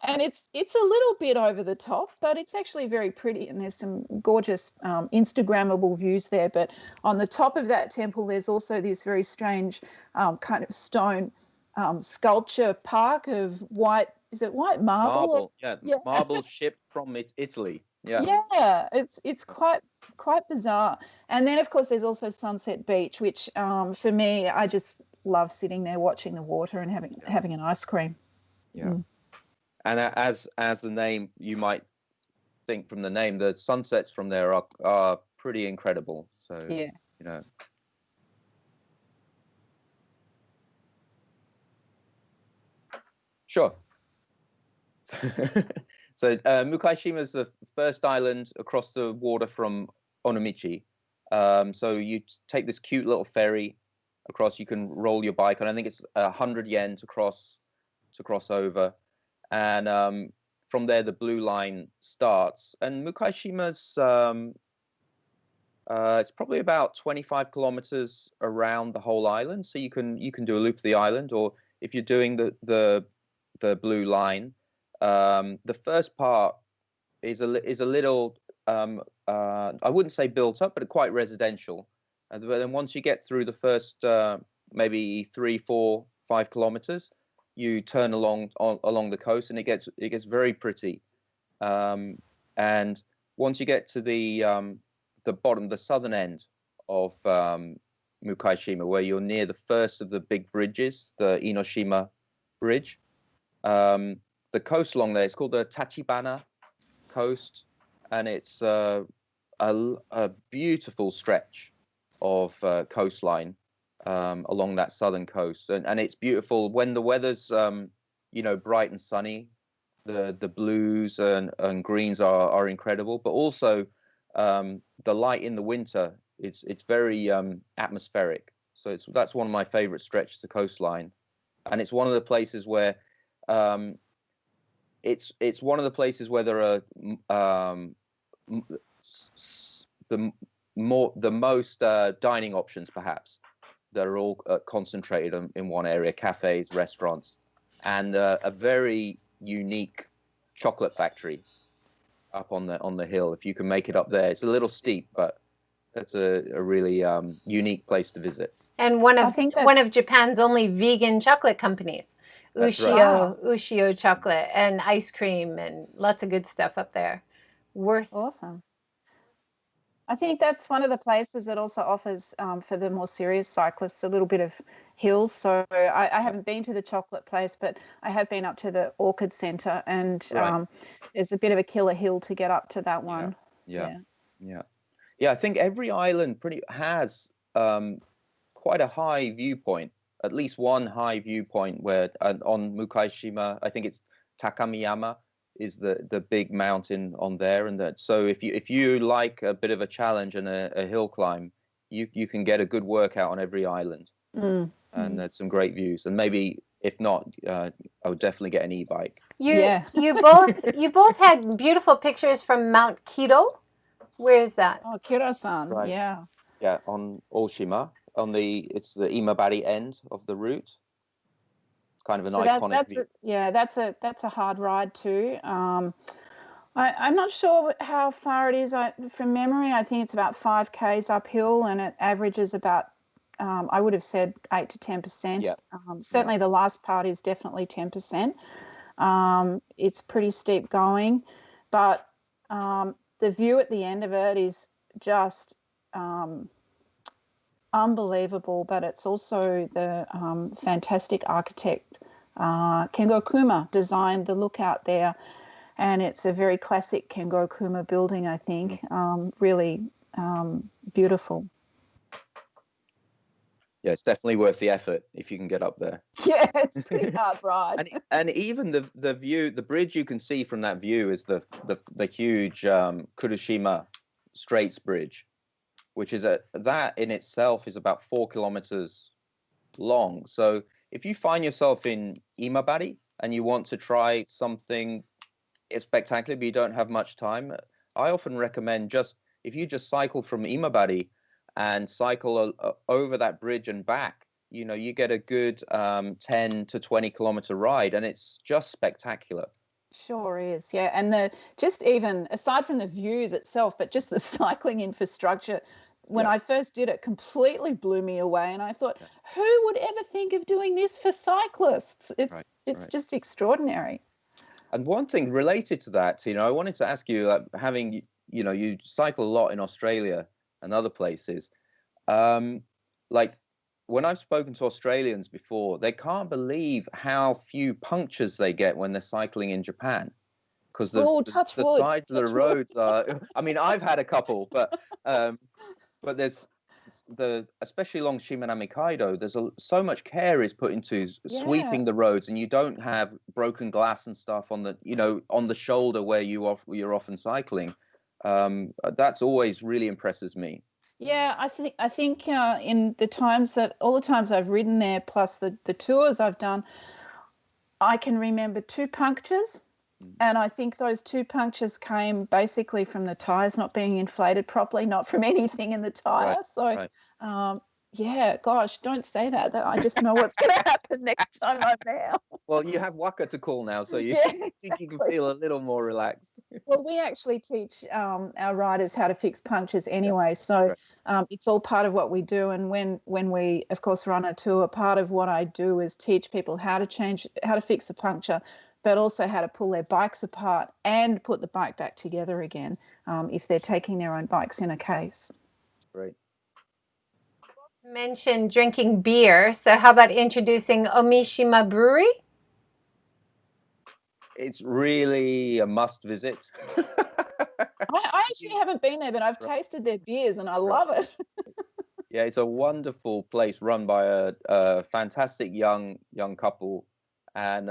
And it's a little bit over the top, but it's actually very pretty, and there's some gorgeous Instagrammable views there. But on the top of that temple, there's also this very strange kind of stone sculpture park of white. Is it white marble? Marble, yeah, Yeah, marble shipped from Italy. Yeah. yeah. It's quite bizarre. And then of course there's also Sunset Beach, which for me, I just love sitting there watching the water and having an ice cream. Yeah. And as the name, you might think from the name, the sunsets from there are pretty incredible. So, Yeah. you know. Sure. So Mukaishima is the first island across the water from Onomichi. So you take this cute little ferry across. You can roll your bike, and I think it's 100 yen to cross over. And from there, the blue line starts. And Mukaishima's it's probably about 25 kilometers around the whole island. So you can do a loop of the island, or if you're doing the blue line, the first part is a little I wouldn't say built up, but quite residential. But then once you get through the first maybe 3, 4, 5 kilometers, you turn along the coast, and it gets very pretty. And once you get to the bottom, the southern end of Mukaishima, where you're near the first of the big bridges, the Hiroshima Bridge, the coast along there, it's called the Tachibana Coast, and it's a beautiful stretch of coastline along that southern coast, and it's beautiful when the weather's bright and sunny. The blues and greens are incredible, but also the light in the winter it's very atmospheric. So that's one of my favorite stretches of coastline, and it's one of the places where it's one of the places where there are the most dining options, perhaps, that are all concentrated in one area: cafes, restaurants, and a very unique chocolate factory up on the hill. If you can make it up there, it's a little steep, but that's a really unique place to visit. And one of Japan's only vegan chocolate companies, That's right. Ushio chocolate and ice cream and lots of good stuff up there. Awesome. I think that's one of the places that also offers for the more serious cyclists a little bit of hills. So I haven't been to the chocolate place, but I have been up to the Orchid Centre, and there's a bit of a killer hill to get up to that one. Yeah. I think every island has quite a high viewpoint, at least one high viewpoint, where on Mukaishima, I think it's Takamiyama is the big mountain on there, and that so if you like a bit of a challenge and a hill climb, you can get a good workout on every island, and there's some great views. And maybe if not, I would definitely get an e-bike. You both had beautiful pictures from Mount Kido. Where is that? Oh, Kiro-san, right. Yeah, on Oshima, it's the Imabari end of the route. It's kind of an iconic view. That's a hard ride too. I'm not sure how far it is. From memory, I think it's about 5 k's uphill, and it averages about, I would have said 8 to 10%. Yeah. Certainly the last part is definitely 10%. It's pretty steep going, but the view at the end of it is just unbelievable. But it's also the fantastic architect Kengo Kuma designed the lookout there, and it's a very classic Kengo Kuma building, I think. Really beautiful. Yeah, it's definitely worth the effort if you can get up there. Yeah, it's a pretty hard ride. And even the view, the bridge you can see from that view is the huge Kurushima Straits Bridge, which is that in itself is about 4 kilometers long. So if you find yourself in Imabari and you want to try something spectacular, but you don't have much time, I often recommend if you just cycle from Imabari and cycle over that bridge and back, you get a good 10 to 20 kilometer ride, and it's just spectacular. Sure is, yeah. And just even aside from the views itself, but just the cycling infrastructure, when I first did it, completely blew me away. And I thought, who would ever think of doing this for cyclists? It's just extraordinary. And one thing related to that, I wanted to ask you, having, you cycle a lot in Australia and other places, like when I've spoken to Australians before, they can't believe how few punctures they get when they're cycling in Japan, because the sides of the roads are, I mean, I've had a couple, but there's especially along Shimanami Kaido, there's so much care is put into sweeping the roads, and you don't have broken glass and stuff on the shoulder where you're often cycling. That's always really impresses me. Yeah, I think in all the times I've ridden there, plus the tours I've done, I can remember 2 punctures, and I think those 2 punctures came basically from the tires not being inflated properly, not from anything in the tire. Yeah, gosh, don't say that. I just know what's going to happen next time I'm there. Well, you have Waka to call now, so you think you can feel a little more relaxed. Well, we actually teach our riders how to fix punctures anyway, so it's all part of what we do. And when we, of course, run a tour, part of what I do is teach people how to fix a puncture but also how to pull their bikes apart and put the bike back together again if they're taking their own bikes in a case. Great. Mentioned drinking beer. So how about introducing Omishima Brewery? It's really a must visit. I actually haven't been there, but I've tasted their beers and I love it. Yeah, it's a wonderful place run by a fantastic young couple, and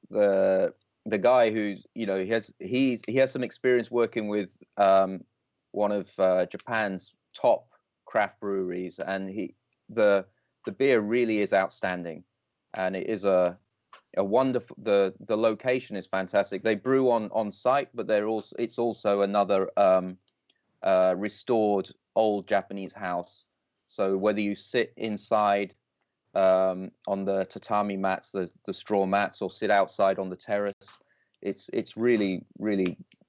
the guy who's, you know, he has some experience working with one of Japan's top craft breweries, and the beer really is outstanding, and it is a wonderful, the location is fantastic. They brew on site, but it's also another restored old Japanese house. So whether you sit inside on the tatami mats, the straw mats, or sit outside on the terrace, it's really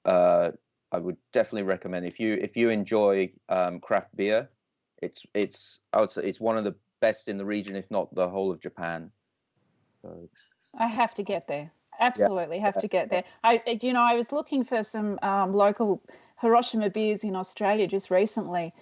I would definitely recommend, if you enjoy craft beer, I would say it's one of the best in the region, if not the whole of Japan. So, I have to get there. Absolutely have to get there. I was looking for some local Hiroshima beers in Australia just recently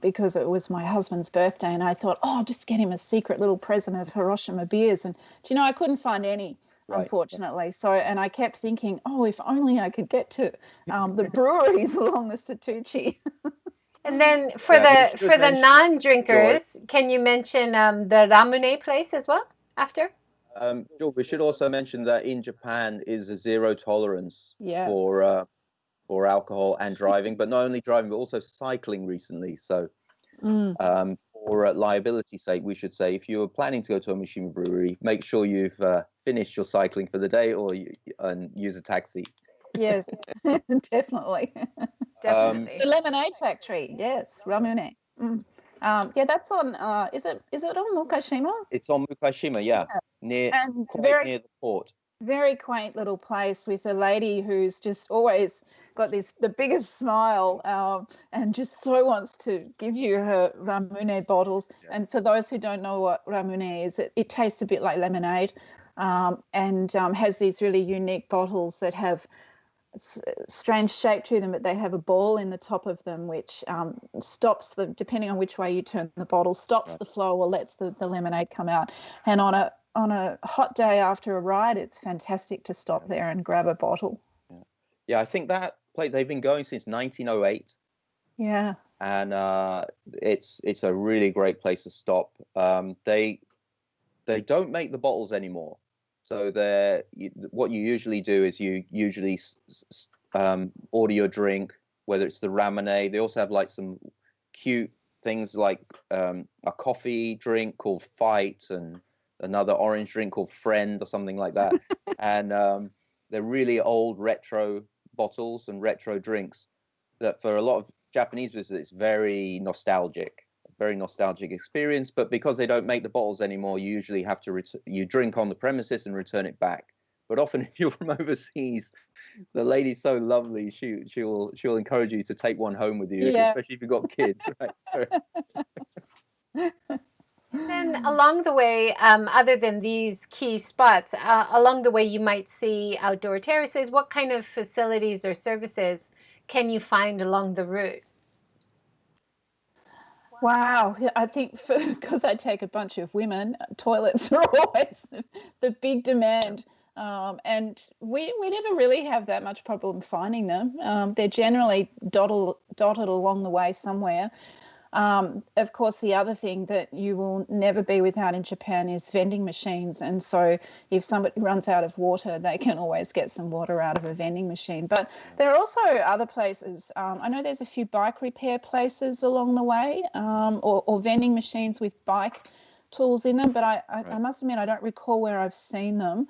because it was my husband's birthday, and I thought, I'll just get him a secret little present of Hiroshima beers. And I couldn't find any, unfortunately. So, and I kept thinking, if only I could get to the breweries along the Satuchi. And then for the non-drinkers, can you mention the ramune place as well after? Sure. We should also mention that in Japan is a zero tolerance for alcohol and driving, but not only driving, but also cycling recently. So for liability's sake, we should say, if you're planning to go to a Mishima brewery, make sure you've finished your cycling for the day, and use a taxi. Yes, definitely. Definitely. The lemonade factory, yes, Ramune. Yeah, that's on. Is it on Mukashima? It's on Mukashima, yeah, near the port. Very quaint little place with a lady who's just always got the biggest smile and just so wants to give you her ramune bottles. Yeah. And for those who don't know what ramune is, it tastes a bit like lemonade and has these really unique bottles that have strange shape to them, but they have a ball in the top of them which stops depending on which way you turn the bottle, stops the flow or lets the lemonade come out. And on a hot day after a ride, it's fantastic to stop there and grab a bottle. Yeah, I think that place, they've been going since 1908. Yeah. And it's a really great place to stop. They don't make the bottles anymore. So what you usually do is you usually order your drink, whether it's the ramune. They also have like some cute things like a coffee drink called Fight and another orange drink called Friend or something like that. And they're really old retro bottles and retro drinks that for a lot of Japanese visitors, it's very nostalgic experience. But because they don't make the bottles anymore, you usually have to you drink on the premises and return it back. But often if you're from overseas, the lady's so lovely, she'll encourage you to take one home with you, especially if you've got kids, right? Then along the way, other than these key spots, along the way you might see outdoor terraces. What kind of facilities or services can you find along the route? Wow, I think because I take a bunch of women, toilets are always the big demand. And we never really have that much problem finding them. They're generally dotted along the way somewhere. Of course, the other thing that you will never be without in Japan is vending machines. And so if somebody runs out of water, they can always get some water out of a vending machine. But there are also other places. I know there's a few bike repair places along the way or vending machines with bike tools in them. But I must admit, I don't recall where I've seen them.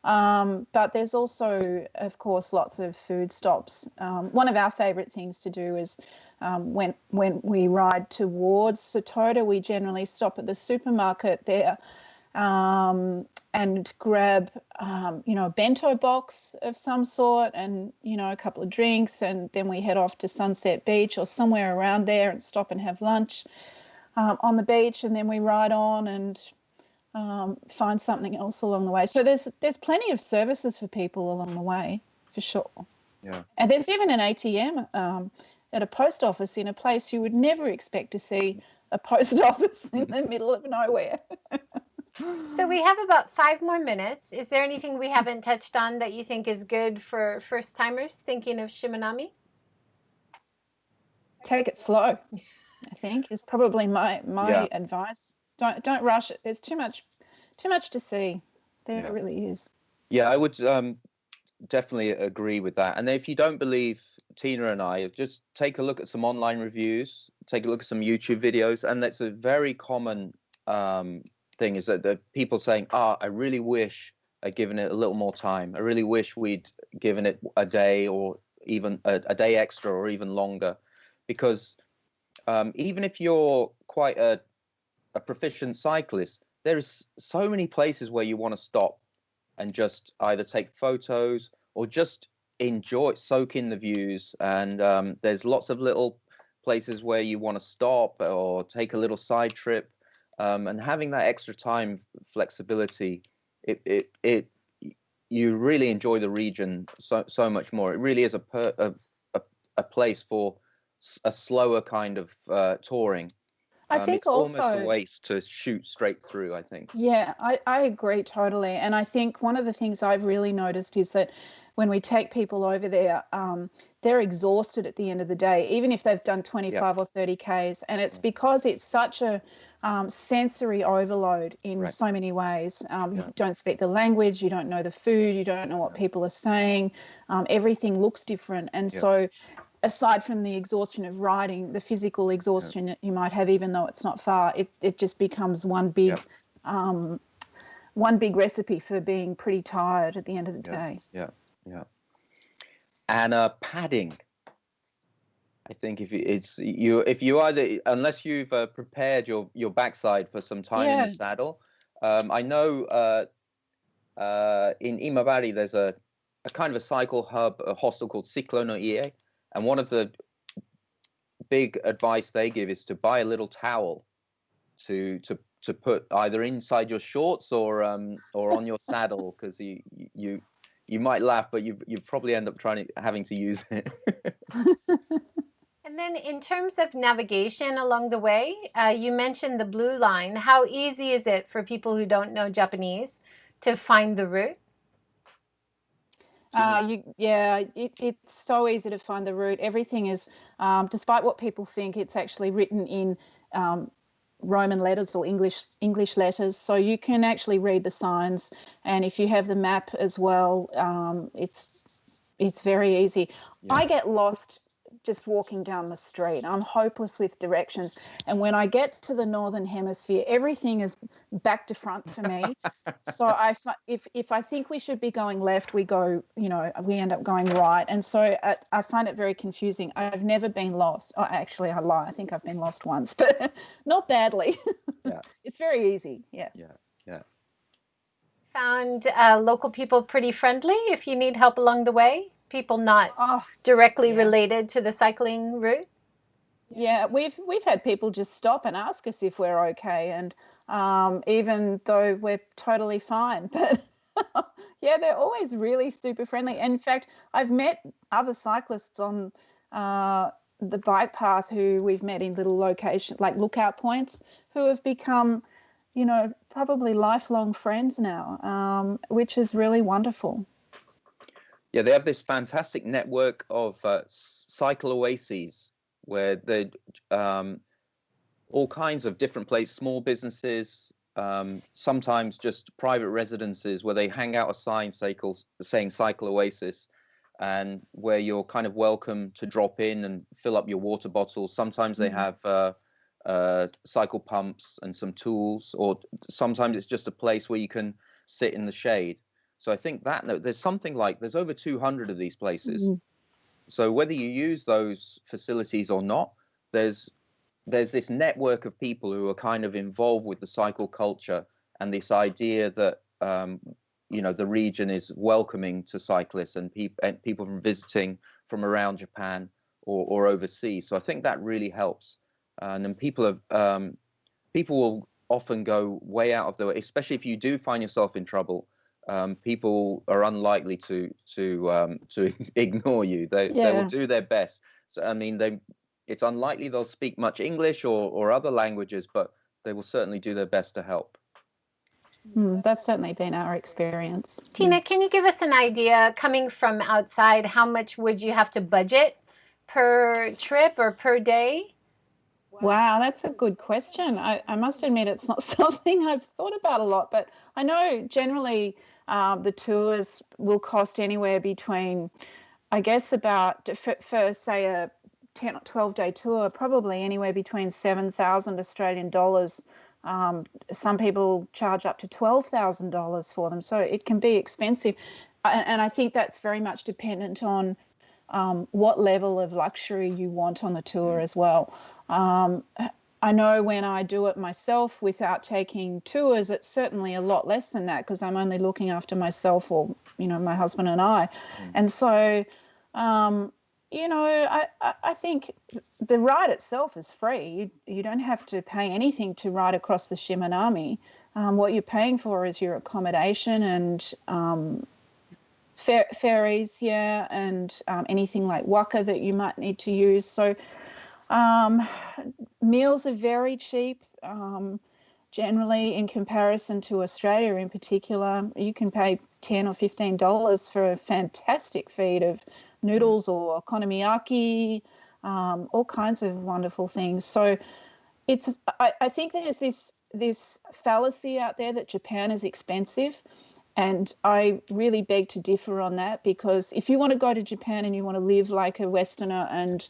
But there's also, of course, lots of food stops. One of our favourite things to do is when we ride towards Satoda, we generally stop at the supermarket there and grab, a bento box of some sort and, a couple of drinks, and then we head off to Sunset Beach or somewhere around there and stop and have lunch on the beach, and then we ride on and find something else along the way. So there's plenty of services for people along the way, for sure. Yeah. And there's even an ATM at a post office in a place you would never expect to see a post office in the middle of nowhere. So we have about 5 more minutes. Is there anything we haven't touched on that you think is good for first timers thinking of Shimanami? Take it slow, I think, is probably my Yeah. advice. Don't rush it. There's too much to see. There really is. Yeah, I would definitely agree with that. And if you don't believe Tina and I, just take a look at some online reviews, take a look at some YouTube videos, and that's a very common thing, is that the people saying, I really wish I'd given it a little more time. I really wish we'd given it a day, or even a day extra, or even longer, because even if you're quite a proficient cyclist, there's so many places where you want to stop and just either take photos or just soak in the views. And there's lots of little places where you want to stop or take a little side trip. And having that extra time flexibility, you really enjoy the region so much more. It really is a place for a slower kind of touring. I think it's almost also a waste to shoot straight through, I think. Yeah, I agree totally. And I think one of the things I've really noticed is that when we take people over there, they're exhausted at the end of the day, even if they've done 25 or 30 Ks. And it's because it's such a sensory overload in so many ways. You don't speak the language, you don't know the food, you don't know what people are saying. Everything looks different. And so aside from the exhaustion of riding, the physical exhaustion that you might have, even though it's not far, it just becomes one big recipe for being pretty tired at the end of the day. Yeah. And padding. I think if you either, unless you've prepared your backside for some time in the saddle, I know in Imabari there's a kind of a cycle hub, a hostel called Ciclo no Ie. And one of the big advice they give is to buy a little towel to put either inside your shorts or on your saddle, because you might laugh, but you probably end up having to use it. And then in terms of navigation along the way, you mentioned the blue line. How easy is it for people who don't know Japanese to find the route? It's so easy to find the route. Everything is, despite what people think, it's actually written in Roman letters or English letters, so you can actually read the signs. And if you have the map as well, it's very easy. I get lost just walking down the street. I'm hopeless with directions. And when I get to the Northern Hemisphere, everything is back to front for me. So if I think we should be going left, we end up going right. And so I find it very confusing. I've never been lost. Oh, actually, I lie. I think I've been lost once, but not badly. It's very easy. Yeah. Found local people pretty friendly if you need help along the way? People not directly related to the cycling route? Yeah, we've had people just stop and ask us if we're okay, and even though we're totally fine, but they're always really super friendly. In fact, I've met other cyclists on the bike path who we've met in little locations, like lookout points, who have become, probably lifelong friends now, which is really wonderful. Yeah, they have this fantastic network of cycle oases where they all kinds of different places, small businesses, sometimes just private residences, where they hang out a sign saying Cycle Oasis, and where you're kind of welcome to drop in and fill up your water bottles. Sometimes they have cycle pumps and some tools, or sometimes it's just a place where you can sit in the shade. So I think that there's over 200 of these places. So whether you use those facilities or not, there's this network of people who are kind of involved with the cycle culture, and this idea that the region is welcoming to cyclists and people from visiting from around Japan or overseas. So I think that really helps. And then people will often go way out of the way, especially if you do find yourself in trouble. People are unlikely to ignore you. They will do their best. So I mean, it's unlikely they'll speak much English or other languages, but they will certainly do their best to help. That's certainly been our experience. Tina, can you give us an idea, coming from outside, how much would you have to budget per trip or per day? Wow, that's a good question. I must admit it's not something I've thought about a lot, but I know generally the tours will cost anywhere between, I guess, about, for say a 10 or 12-day tour, probably anywhere between 7,000 Australian dollars. Some people charge up to $12,000 for them, so it can be expensive. And I think that's very much dependent on what level of luxury you want on the tour as well. I know when I do it myself without taking tours, it's certainly a lot less than that, because I'm only looking after myself, or, my husband and I. And so, I think the ride itself is free. You don't have to pay anything to ride across the Shimanami. What you're paying for is your accommodation and ferries, and anything like waka that you might need to use. So meals are very cheap. Generally, in comparison to Australia in particular, you can pay $10 or $15 for a fantastic feed of noodles or okonomiyaki, all kinds of wonderful things. So I think there's this fallacy out there that Japan is expensive. And I really beg to differ on that, because if you want to go to Japan and you want to live like a Westerner and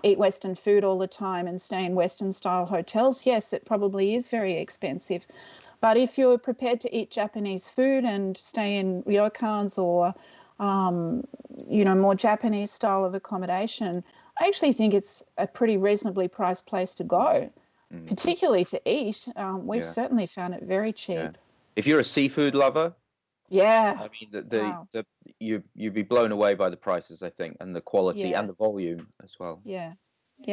eat Western food all the time and stay in Western style hotels, yes, it probably is very expensive. But if you're prepared to eat Japanese food and stay in ryokans or, more Japanese style of accommodation, I actually think it's a pretty reasonably priced place to go, particularly to eat. We've certainly found it very cheap. Yeah. If you're a seafood lover, I mean, you'd be blown away by the prices, I think, and the quality and the volume as well. Yeah,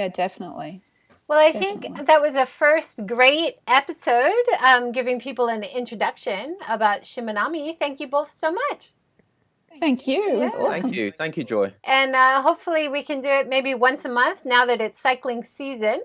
definitely. Well, I think that was a first great episode, giving people an introduction about Shimanami. Thank you both so much. Thank you. It was awesome. Thank you, Joy. And hopefully we can do it maybe once a month now that it's cycling season,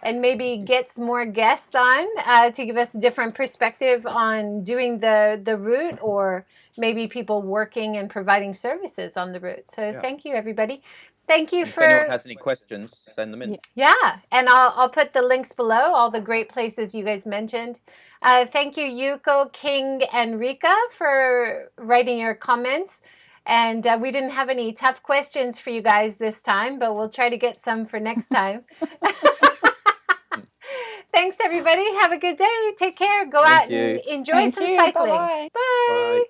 and maybe get some more guests on to give us a different perspective on doing the route, or maybe people working and providing services on the route. So thank you, everybody. Thank you for... If anyone has any questions, send them in. Yeah, and I'll put the links below, all the great places you guys mentioned. Thank you, Yuko, King, and Rika, for writing your comments. And we didn't have any tough questions for you guys this time, but we'll try to get some for next time. Thanks, everybody. Have a good day. Take care. Go out and enjoy some cycling. Bye-bye. Bye. Bye.